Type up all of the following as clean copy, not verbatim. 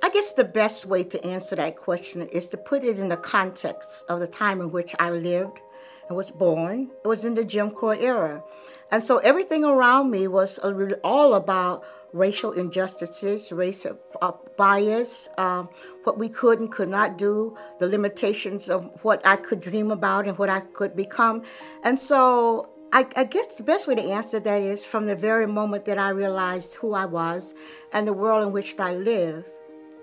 I guess the best way to answer that question is to put it in the context of the time in which I lived and was born. It was in the Jim Crow era. And so everything around me was all about racial injustices, race bias, what we could and could not do, the limitations of what I could dream about and what I could become. And so I guess the best way to answer that is from the very moment that I realized who I was and the world in which I live.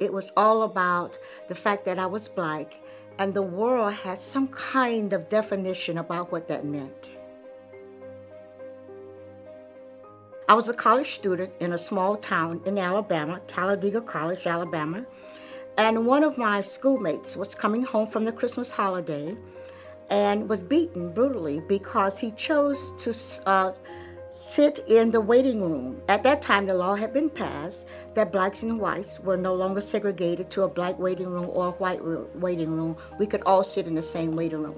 It was all about the fact that I was Black, and the world had some kind of definition about what that meant. I was a college student in a small town in Alabama, Talladega College, Alabama, and one of my schoolmates was coming home from the Christmas holiday and was beaten brutally because he chose to sit in the waiting room. At that time, the law had been passed that Blacks and whites were no longer segregated to a Black waiting room or a white waiting room. We could all sit in the same waiting room.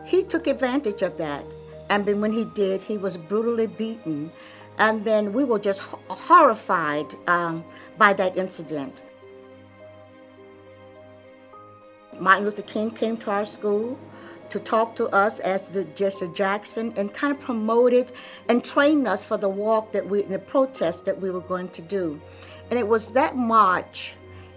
He took advantage of that, and then when he did, he was brutally beaten. And then we were just horrified by that incident. Martin Luther King came to our school to talk to us as Jesse Jackson and kind of promoted and trained us for the walk the protest that we were going to do. And it was that march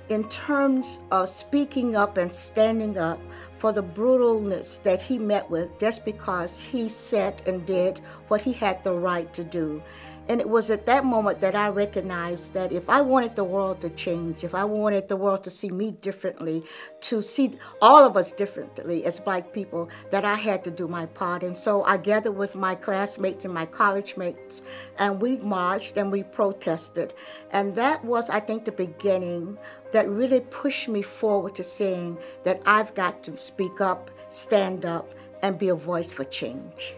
in terms of speaking up and standing up for the brutalness that he met with just because he said and did what he had the right to do. And it was at that moment that I recognized that if I wanted the world to change, if I wanted the world to see me differently, to see all of us differently as Black people, that I had to do my part. And so I gathered with my classmates and my college mates, and we marched and we protested. And that was, I think, the beginning that really pushed me forward to saying that I've got to speak up, stand up, and be a voice for change.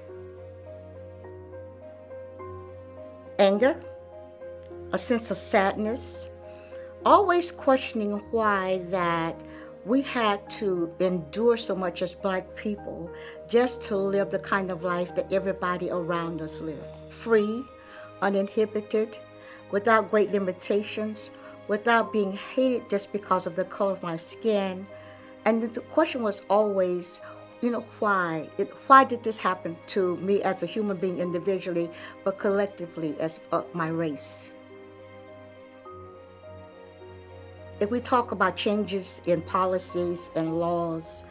Anger, a sense of sadness, always questioning why that we had to endure so much as Black people just to live the kind of life that everybody around us lived. Free, uninhibited, without great limitations, without being hated just because of the color of my skin. And the question was always, why? Why did this happen to me as a human being individually, but collectively as my race? If we talk about changes in policies and laws,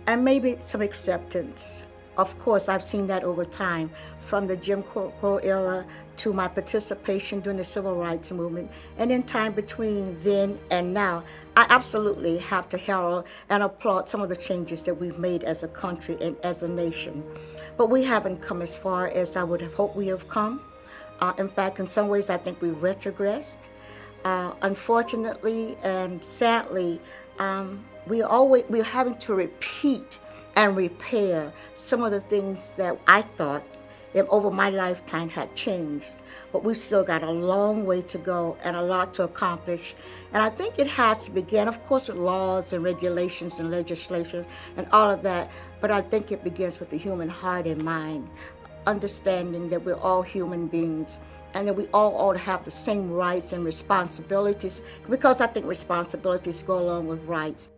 and maybe some acceptance, of course, I've seen that over time, from the Jim Crow era to my participation during the Civil Rights Movement, and in time between then and now, I absolutely have to herald and applaud some of the changes that we've made as a country and as a nation. But we haven't come as far as I would have hoped we have come. In fact, in some ways, I think we retrogressed. Unfortunately and sadly, we're having to repeat and repair some of the things that I thought over my lifetime had changed. But we've still got a long way to go and a lot to accomplish. And I think it has to begin, of course, with laws and regulations and legislation and all of that. But I think it begins with the human heart and mind, understanding that we're all human beings and that we all ought to have the same rights and responsibilities, because I think responsibilities go along with rights.